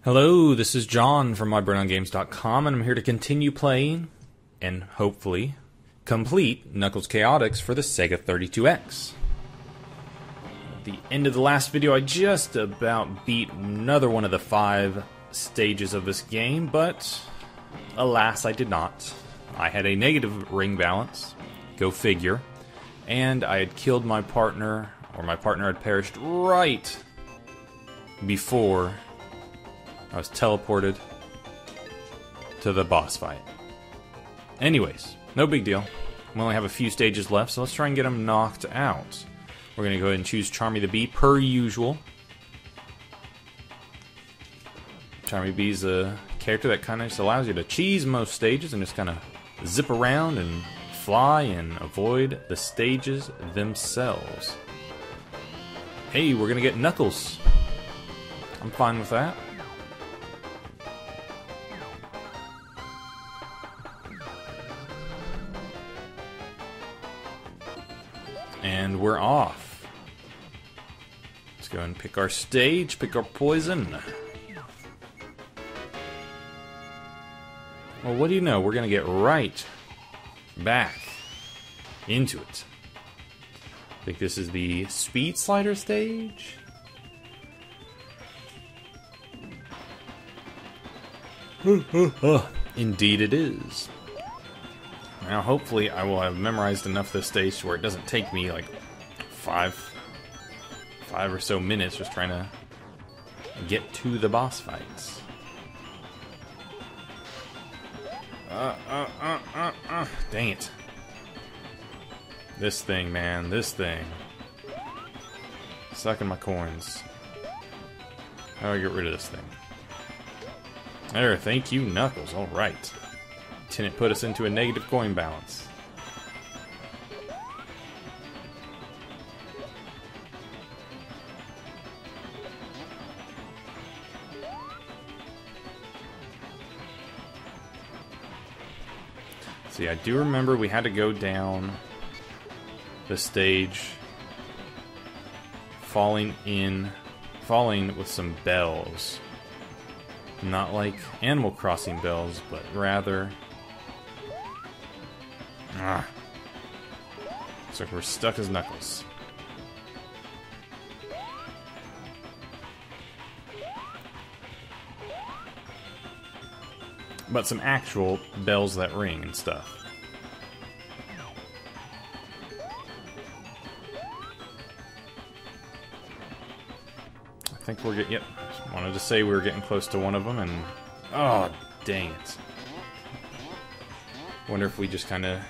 Hello, this is John from MyBrainOnGames.com, and I'm here to continue playing, and hopefully complete, Knuckles Chaotix for the Sega 32X. At the end of the last video, I just about beat another one of the 5 stages of this game, but alas, I did not. I had a negative ring balance, go figure, and I had killed my partner, or my partner had perished right before I was teleported to the boss fight. Anyways, no big deal. We only have a few stages left, so let's try and get them knocked out. We're going to go ahead and choose Charmy the Bee, per usual. Charmy Bee's a character that kind of just allows you to cheese most stages and just kind of zip around and fly and avoid the stages themselves. Hey, we're going to get Knuckles. I'm fine with that. And we're off. Let's go and pick our stage, pick our poison. Well, what do you know? We're going to get right back into it. I think this is the speed slider stage. Indeed it is. Now, hopefully, I will have memorized enough of this stage where it doesn't take me like five or so minutes just trying to get to the boss fights. Dang it. This thing, man, this thing. Sucking my coins. How do I get rid of this thing? There, thank you, Knuckles. Alright. Didn't put us into a negative coin balance. See, I do remember we had to go down the stage falling with some bells. Not like Animal Crossing bells, but rather... Looks like we're stuck as Knuckles. But some actual bells that ring and stuff. I think we're getting... Yep. Just wanted to say we were getting close to one of them and... Oh, dang it. Wonder if we just kind of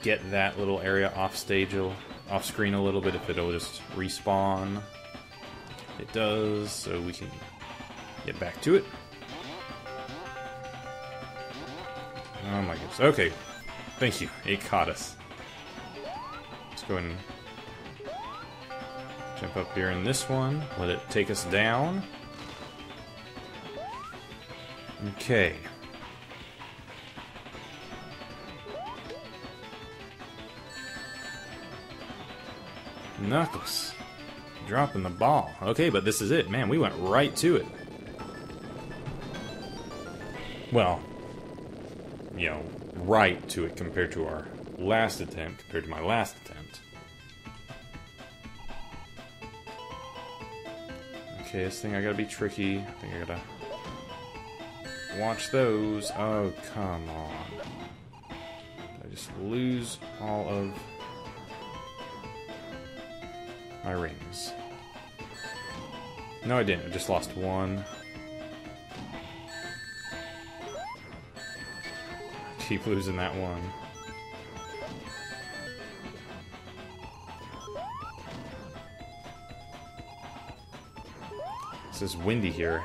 get that little area off screen a little bit, if it'll just respawn. It does, so we can get back to it. Oh my goodness. Okay. Thank you. It caught us. Let's go ahead and jump up here in this one. Let it take us down. Okay. Knuckles. Dropping the ball. Okay, but this is it. Man, we went right to it. Well, you know, right to it compared to our last attempt, compared to my last attempt. Okay, this thing I gotta be tricky. I think I gotta watch those. Oh, come on. Did I just lose all of my rings? No, I didn't. I just lost one. Keep losing that one. This is windy here.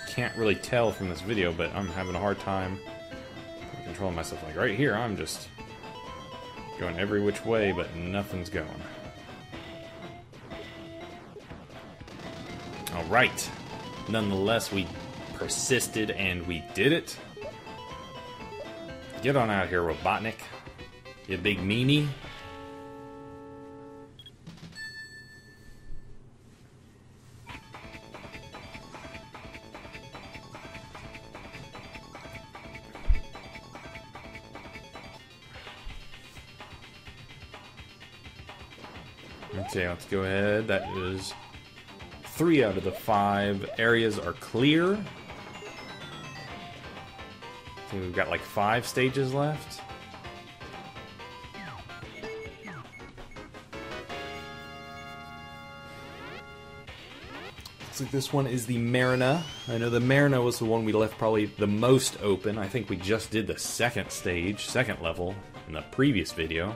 Can't really tell from this video, but I'm having a hard time controlling myself. Like right here, I'm just going every which way, but nothing's going. Alright. Nonetheless, we persisted and we did it. Get on out of here, Robotnik. You big meanie. Okay, let's go ahead. That is 3 out of the 5 areas are clear. So we've got like 5 stages left. Looks like this one is the Marina. I know the Marina was the one we left probably the most open. I think we just did the second stage, second level, in the previous video.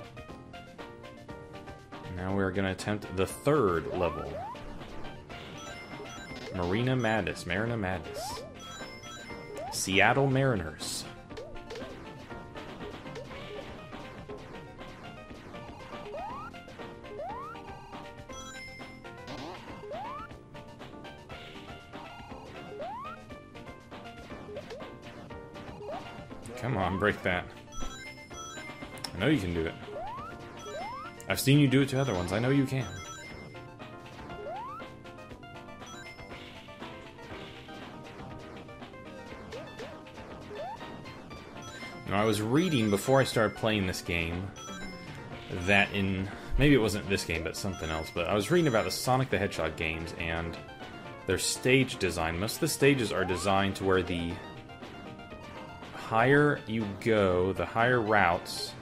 Now we're going to attempt the 3rd level. Marina Madness. Seattle Mariners. Come on, break that. I know you can do it. I've seen you do it to other ones. I know you can. Now, I was reading before I started playing this game that in... maybe it wasn't this game, but something else. But I was reading about the Sonic the Hedgehog games and their stage design. Most of the stages are designed to where the higher you go, the higher routes...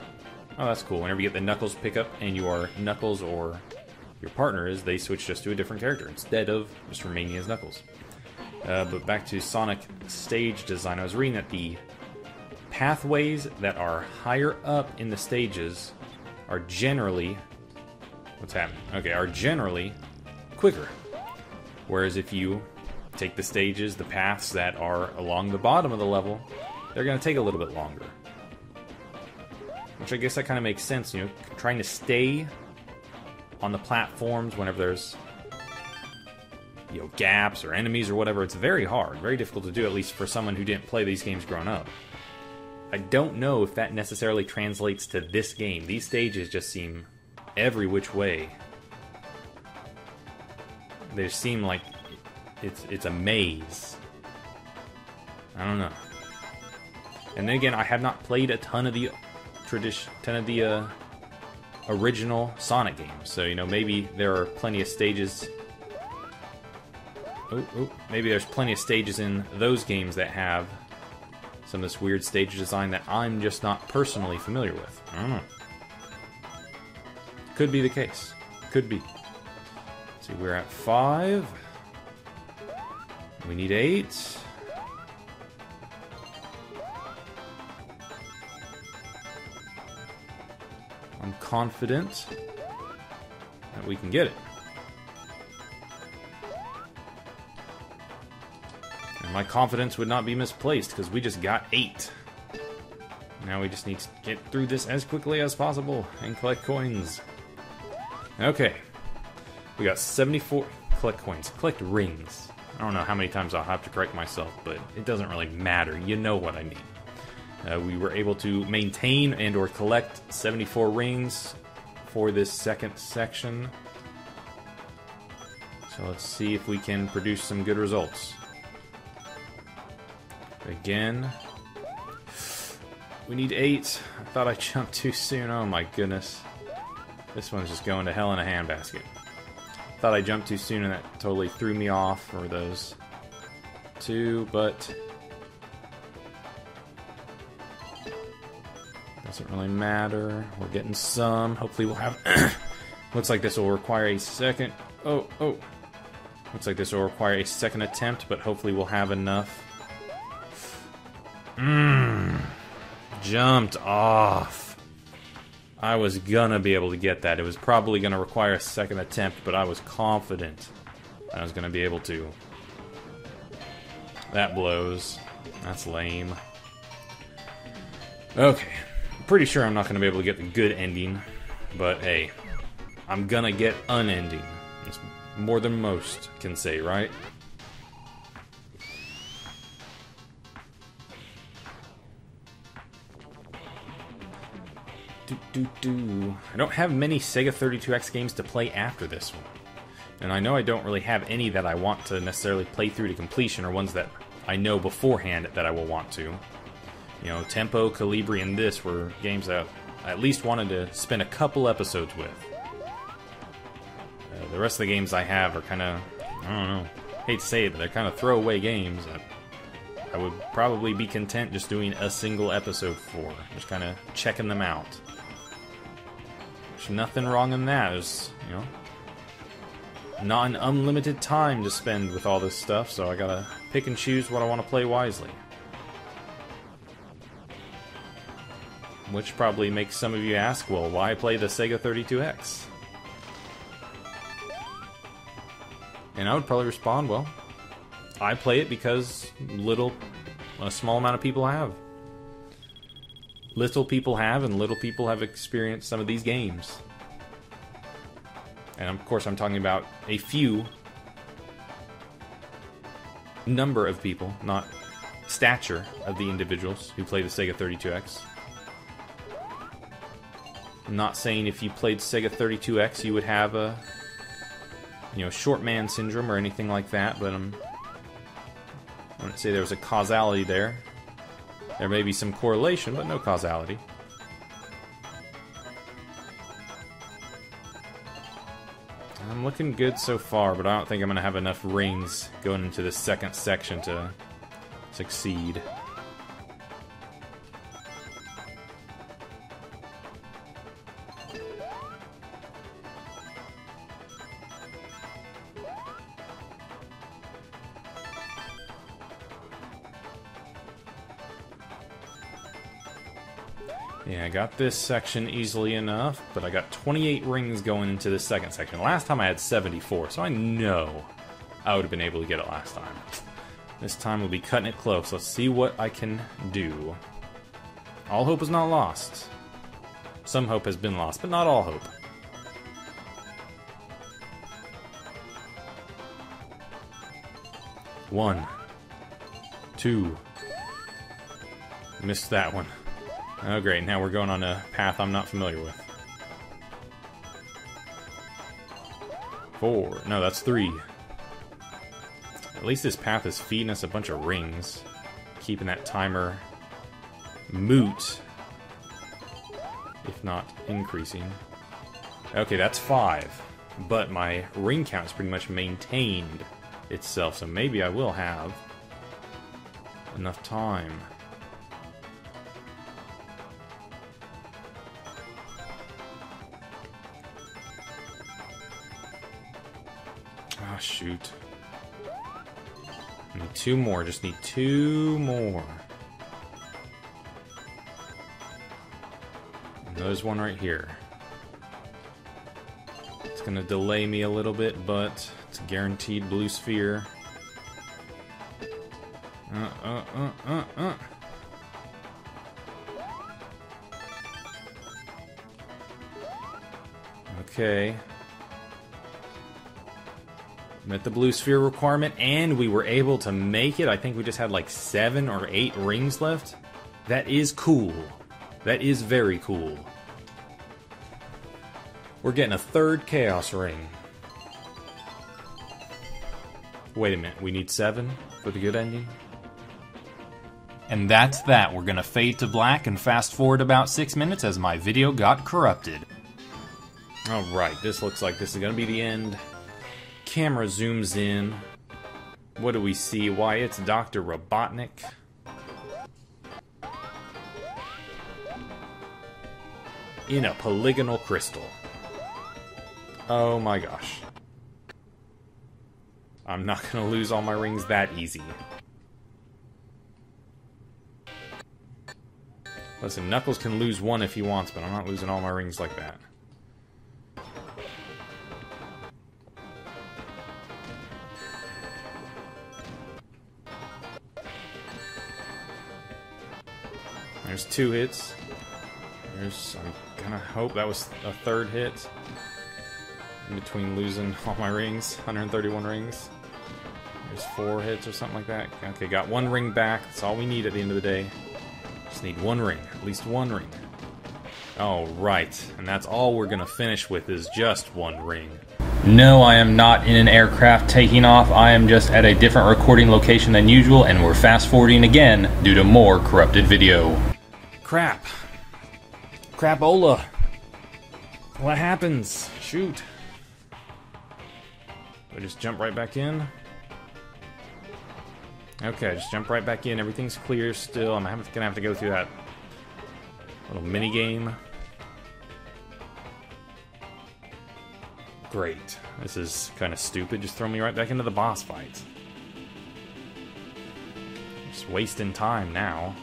Oh, that's cool. Whenever you get the Knuckles pickup and your Knuckles or your partner is, they switch just to a different character instead of just remaining as Knuckles. But back to Sonic stage design, I was reading that the pathways that are higher up in the stages are generally... What's happening? Okay, are generally quicker. Whereas if you take the stages, the paths that are along the bottom of the level, they're going to take a little bit longer. Which I guess that kind of makes sense, you know, trying to stay on the platforms whenever there's, you know, gaps or enemies or whatever. It's very hard, very difficult to do, at least for someone who didn't play these games growing up. I don't know if that necessarily translates to this game. These stages just seem every which way. They seem like it's a maze. I don't know. And then again, I have not played a ton of the original Sonic games, so you know, maybe there are plenty of stages. Maybe there's plenty of stages in those games that have some of this weird stage design that I'm just not personally familiar with. I don't know. Could be the case. Could be. Let's see, we're at 5. We need 8. I'm confident that we can get it. And my confidence would not be misplaced because we just got 8. Now we just need to get through this as quickly as possible and collect coins. Okay. We got 74... collect coins. Collect rings. I don't know how many times I'll have to correct myself, but it doesn't really matter. You know what I mean. We were able to maintain and or collect 74 rings for this second section. So let's see if we can produce some good results. Again, we need 8. I thought I jumped too soon. Oh my goodness. This one's just going to hell in a handbasket. Thought I jumped too soon and that totally threw me off for those 2, but... doesn't really matter. We're getting some. Hopefully we'll have... Looks like this will require a second... Oh. Looks like this will require a second attempt, but hopefully we'll have enough. Jumped off. I was gonna be able to get that. It was probably gonna require a second attempt, but I was confident I was gonna be able to. That blows. That's lame. Okay. Pretty sure I'm not going to be able to get the good ending, but hey, I'm going to get unending. It's more than most can say, right? I don't have many Sega 32X games to play after this one. And I know I don't really have any that I want to necessarily play through to completion, or ones that I know beforehand that I will want to. You know, Tempo, Calibri, and this were games that I at least wanted to spend a couple episodes with. The rest of the games I have are kind of, I don't know, hate to say it, but they're kind of throwaway games. I would probably be content just doing a single episode for, just kind of checking them out. There's nothing wrong in that. There's, you know, not an unlimited time to spend with all this stuff, so I gotta pick and choose what I want to play wisely. Which probably makes some of you ask, well, why play the Sega 32X? And I would probably respond, well, I play it because a small amount of people have. Little people have, and little people have experienced some of these games. And of course I'm talking about a few number of people, not stature of the individuals who play the Sega 32X. I'm not saying if you played Sega 32X you would have a, you know, short man syndrome or anything like that, but I wouldn't say there was a causality there. There may be some correlation, but no causality. I'm looking good so far, but I don't think I'm going to have enough rings going into the second section to succeed. Yeah, I got this section easily enough, but I got 28 rings going into this second section. Last time I had 74, so I know I would have been able to get it last time. This time we'll be cutting it close. Let's see what I can do. All hope is not lost. Some hope has been lost, but not all hope. One. Two. Missed that one. Oh great, now we're going on a path I'm not familiar with. 4. No, that's 3. At least this path is feeding us a bunch of rings. Keeping that timer moot. If not increasing. Okay, that's 5. But my ring count is pretty much maintained itself, so maybe I will have enough time. Ah, shoot. I need 2 more. Just need 2 more. And there's one right here. It's gonna delay me a little bit, but it's a guaranteed blue sphere. Okay. Met the blue sphere requirement, and we were able to make it. I think we just had like 7 or 8 rings left. That is cool. That is very cool. We're getting a 3rd Chaos ring. Wait a minute, we need 7 for the good ending? And that's that. We're gonna fade to black and fast forward about 6 minutes as my video got corrupted. Alright, this looks like this is gonna be the end. Camera zooms in. What do we see? Why, it's Dr. Robotnik. In a polygonal crystal. Oh my gosh. I'm not gonna lose all my rings that easy. Listen, Knuckles can lose 1 if he wants, but I'm not losing all my rings like that. There's 2 hits. I'm gonna hope that was a 3rd hit. In between losing all my rings, 131 rings. There's 4 hits or something like that. Okay, got 1 ring back. That's all we need at the end of the day. Just need 1 ring, at least 1 ring. Alright, and that's all we're gonna finish with is just 1 ring. No, I am not in an aircraft taking off. I am just at a different recording location than usual, and we're fast forwarding again due to more corrupted video. Crap. Crapola. What happens? Shoot. I just jump right back in? Okay, just jump right back in. Everything's clear still. I'm gonna have to go through that little mini game. Great. This is kind of stupid. Just throw me right back into the boss fight. Just wasting time now.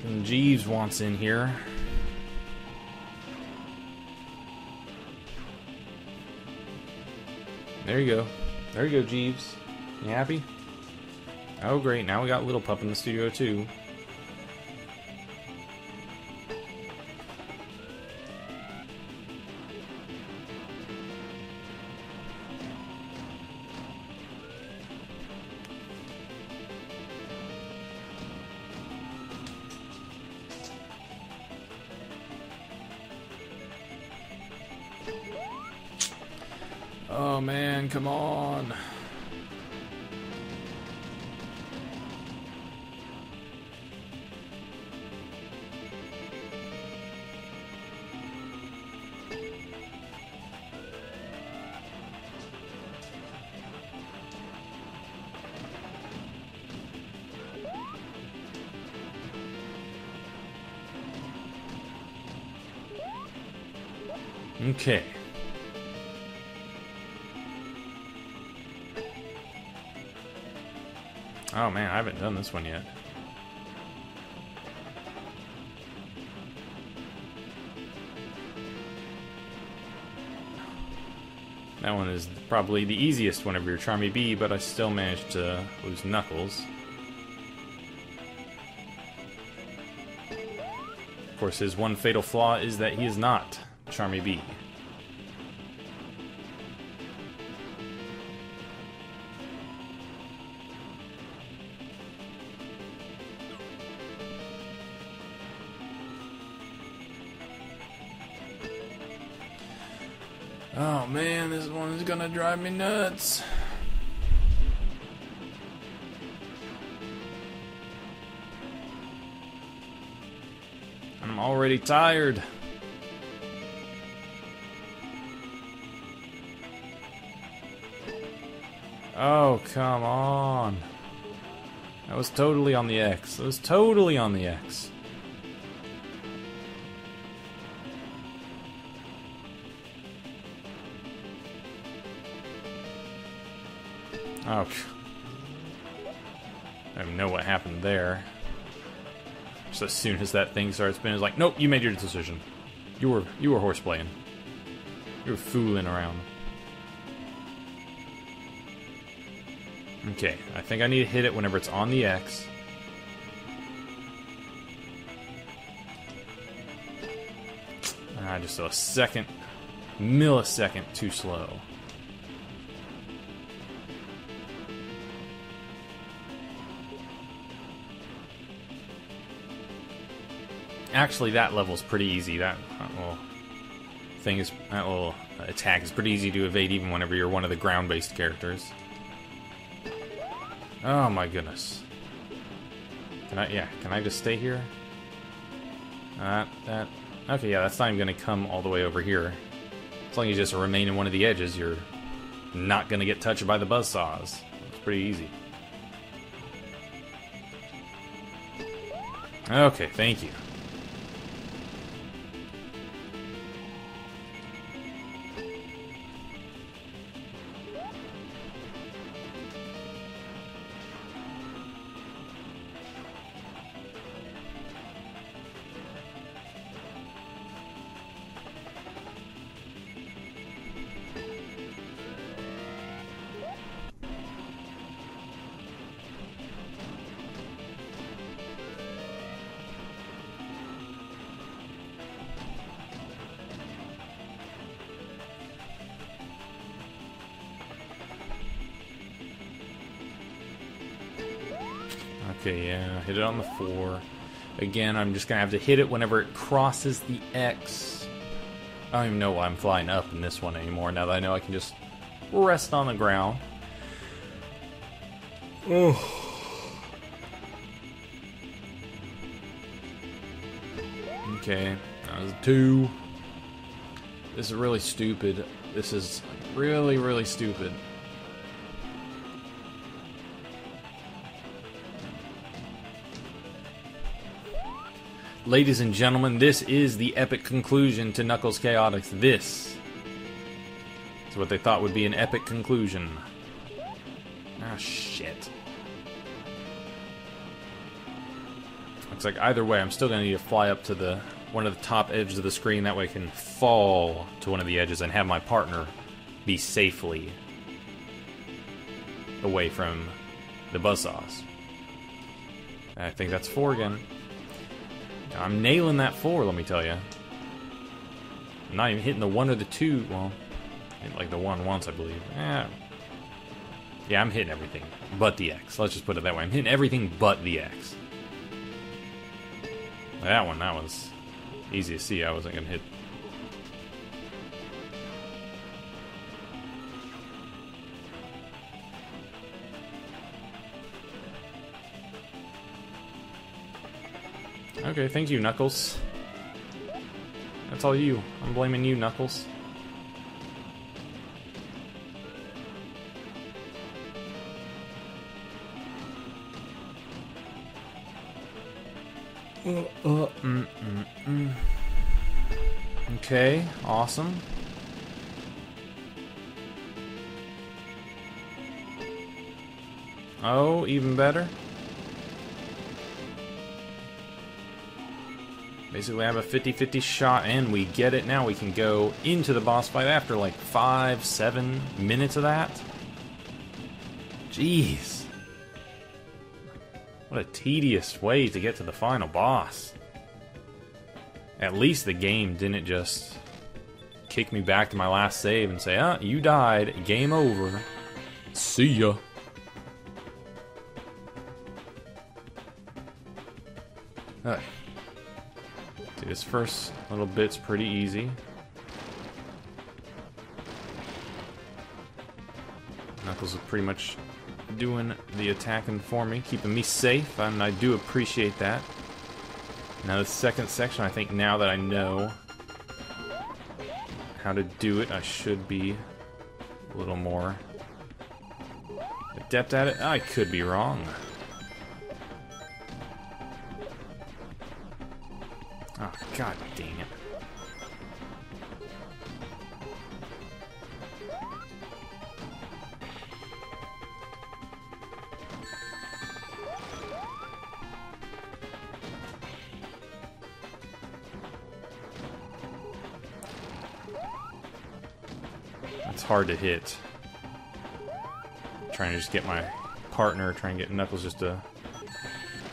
And Jeeves wants in here. There you go. There you go, Jeeves. You happy? Oh, great. Now we got Little Pup in the studio, too. Oh man, come on. Okay. Oh man, I haven't done this one yet. That one is probably the easiest whenever you're Charmy B, but I still managed to lose Knuckles. Of course, his one fatal flaw is that he is not Charmy B. Oh man, this one is gonna drive me nuts. I'm already tired. Oh, come on. That was totally on the X. That was totally on the X. Oh, I don't even know what happened there. Just as soon as that thing started spinning, it's like, nope, you made your decision. You were horseplaying. You were fooling around. Okay, I think I need to hit it whenever it's on the X. Just a second, millisecond too slow. Actually, that level's pretty easy. That little attack is pretty easy to evade even whenever you're one of the ground-based characters. Oh my goodness. Can I just stay here? Okay, yeah, that's not even gonna come all the way over here. As long as you just remain in one of the edges, you're not gonna get touched by the buzzsaws. It's pretty easy. Okay, thank you. Okay, yeah, hit it on the 4. Again, I'm just gonna have to hit it whenever it crosses the X. I don't even know why I'm flying up in this one anymore, now that I know I can just rest on the ground. Okay, that was 2. This is really stupid. This is really, really stupid. Ladies and gentlemen, this is the epic conclusion to Knuckles Chaotix. This is what they thought would be an epic conclusion. Ah, shit. Looks like either way, I'm still going to need to fly up to one of the top edges of the screen. That way I can fall to one of the edges and have my partner be safely away from the buzzsaws. I think that's 4 again. I'm nailing that 4, let me tell you. I'm not even hitting the 1 or the 2. Well, I hit like the 1 once, I believe. Yeah, I'm hitting everything but the X. Let's just put it that way. I'm hitting everything but the X. That was easy to see. I wasn't going to hit. Okay, thank you, Knuckles. That's all you. I'm blaming you, Knuckles. Okay, awesome. Oh, even better. Basically, I have a 50-50 shot, and we get it now. We can go into the boss fight after like 5-7 minutes of that. Jeez. What a tedious way to get to the final boss. At least the game didn't just kick me back to my last save and say, ah, you died, game over. See ya. Alright. This first little bit's pretty easy. Knuckles is pretty much doing the attacking for me, keeping me safe, and I do appreciate that. Now the second section, I think now that I know how to do it, I should be a little more adept at it. I could be wrong. Oh, god dang it. It's hard to hit. Trying to just get my partner, trying to get Knuckles just to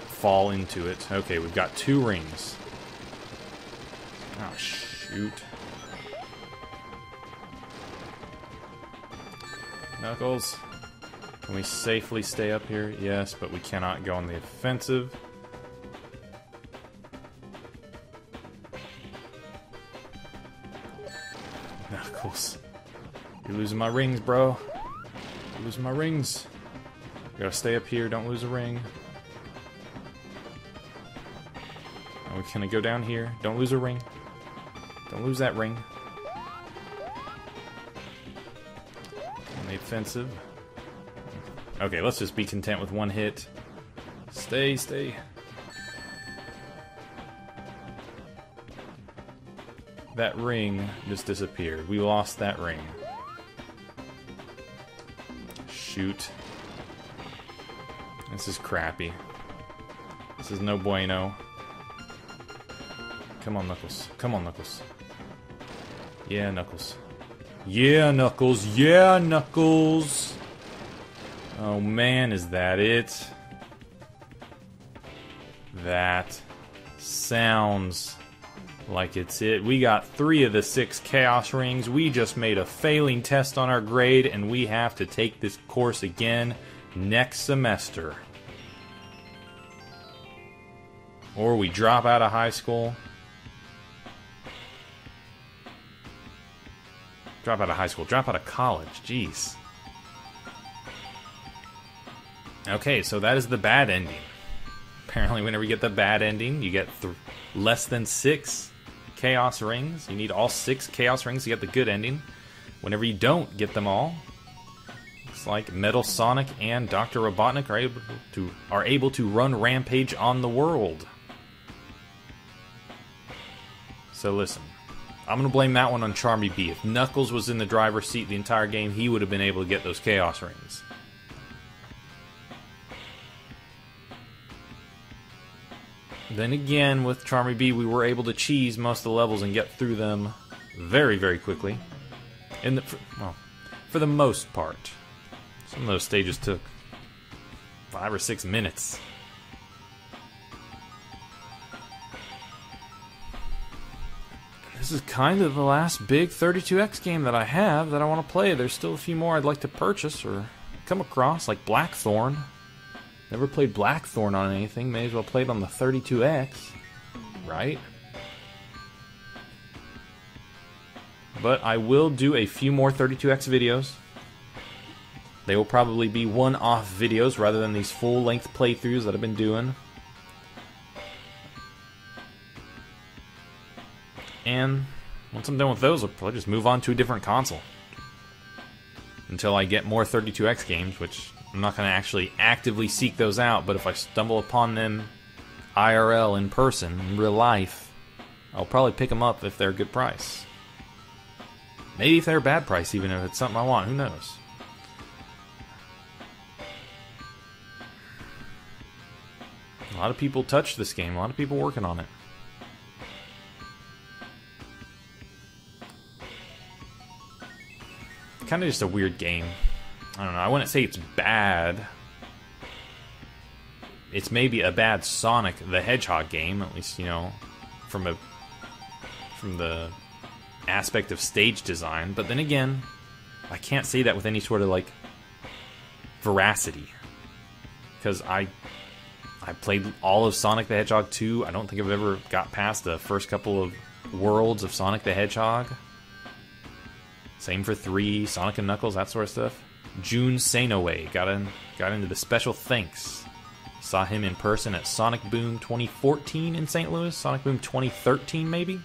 fall into it. Okay, we've got 2 rings. Oh, shoot. Knuckles, can we safely stay up here? Yes, but we cannot go on the offensive. Knuckles, you're losing my rings, bro. You're losing my rings. You gotta stay up here, don't lose a ring. We're gonna go down here. Don't lose a ring. Don't lose that ring. On the offensive. Okay, let's just be content with 1 hit. Stay. That ring just disappeared. We lost that ring. Shoot. This is crappy. This is no bueno. Come on, Knuckles. Come on, Knuckles. Yeah, Knuckles. Yeah, Knuckles. Yeah, Knuckles. Oh, man, is that it? That sounds like it's it. We got 3 of the 6 Chaos Rings. We just made a failing test on our grade, and we have to take this course again next semester. Or we drop out of high school. Drop out of high school. Drop out of college. Jeez. Okay, so that is the bad ending. Apparently, whenever you get the bad ending, you get less than 6 Chaos Rings. You need all 6 Chaos Rings to get the good ending. Whenever you don't get them all, it's like Metal Sonic and Dr. Robotnik are able to run rampage on the world. So listen, I'm going to blame that one on Charmy B. If Knuckles was in the driver's seat the entire game, he would have been able to get those Chaos Rings. Then again, with Charmy B, we were able to cheese most of the levels and get through them very, very quickly. For the most part. Some of those stages took 5 or 6 minutes. This is kind of the last big 32X game that I have that I want to play. There's still a few more I'd like to purchase or come across, like Blackthorn. Never played Blackthorn on anything. May as well play it on the 32X, right? But I will do a few more 32X videos. They will probably be one-off videos rather than these full-length playthroughs that I've been doing. And once I'm done with those, I'll probably just move on to a different console. Until I get more 32X games, which I'm not going to actually actively seek those out, but if I stumble upon them IRL, in person, in real life, I'll probably pick them up if they're a good price. Maybe if they're a bad price, even if it's something I want, who knows? A lot of people touch this game, a lot of people working on it. Kind of just a weird game. I don't know, I wouldn't say it's bad. It's maybe a bad Sonic the Hedgehog game, at least, you know, from the aspect of stage design. But then again, I can't say that with any sort of, like, veracity. Because I played all of Sonic the Hedgehog 2. I don't think I've ever got past the first couple of worlds of Sonic the Hedgehog. Same for 3, Sonic and Knuckles, that sort of stuff. Jun Senoue got into the special thanks. Saw him in person at Sonic Boom 2014 in St. Louis. Sonic Boom 2013, maybe?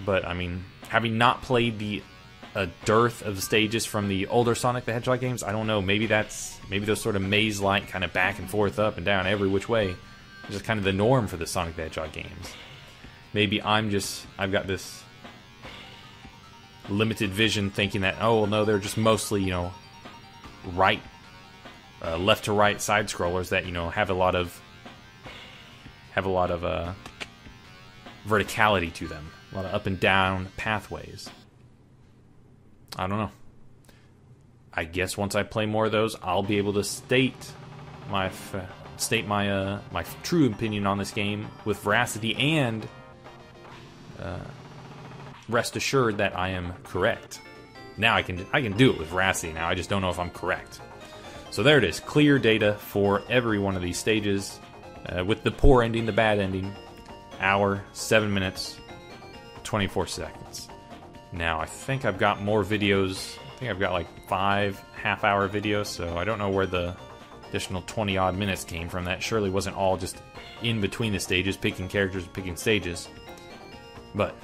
But, I mean, having not played a dearth of the stages from the older Sonic the Hedgehog games, I don't know, maybe those sort of maze-like kind of back and forth, up and down, every which way, is just kind of the norm for the Sonic the Hedgehog games. Maybe I've got this limited vision thinking that, oh, well, no, they're just mostly, you know, left to right side scrollers that, you know, have a lot of verticality to them, a lot of up and down pathways. I don't know. I guess once I play more of those, I'll be able to state my true opinion on this game with veracity and rest assured that I am correct. Now I can do it with veracity now. I just don't know if I'm correct. So there it is. Clear data for every one of these stages. With the poor ending, the bad ending. Hour, 7 minutes, 24 seconds. Now, I think I've got more videos. I think I've got like 5 half-hour videos, so I don't know where the additional 20-odd minutes came from. That surely wasn't all just in between the stages, picking characters and picking stages. But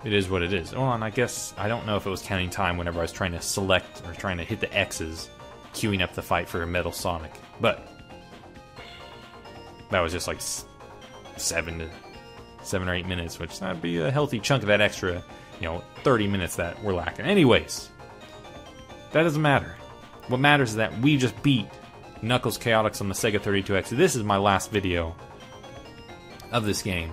it is what it is. Oh, and I guess, I don't know if it was counting time whenever I was trying to select or trying to hit the X's, queuing up the fight for a Metal Sonic. But that was just like 7 or 8 minutes, which that'd be a healthy chunk of that extra, 30 minutes that we're lacking. Anyways, that doesn't matter. What matters is that we just beat Knuckles Chaotix on the Sega 32X. This is my last video of this game.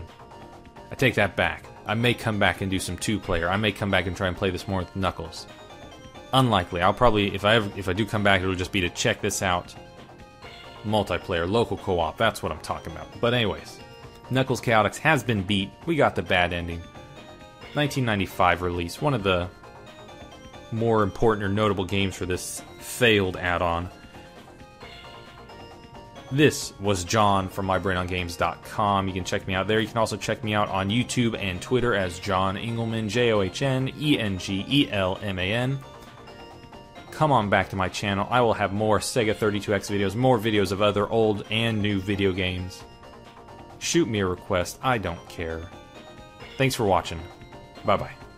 I take that back. I may come back and do some 2-player. I may come back and try and play this more with Knuckles. Unlikely. I'll probably, if I do come back, it'll just be to check this out. Multiplayer, local co-op, that's what I'm talking about. But anyways, Knuckles Chaotix has been beat. We got the bad ending. 1995 release. One of the more important or notable games for this failed add-on. This was John from mybrainongames.com. You can check me out there. You can also check me out on YouTube and Twitter as John Engelman, Johnengelman. come on back to my channel. I will have more Sega 32X videos, more videos of other old and new video games. Shoot me a request, I don't care. Thanks for watching. Bye-bye.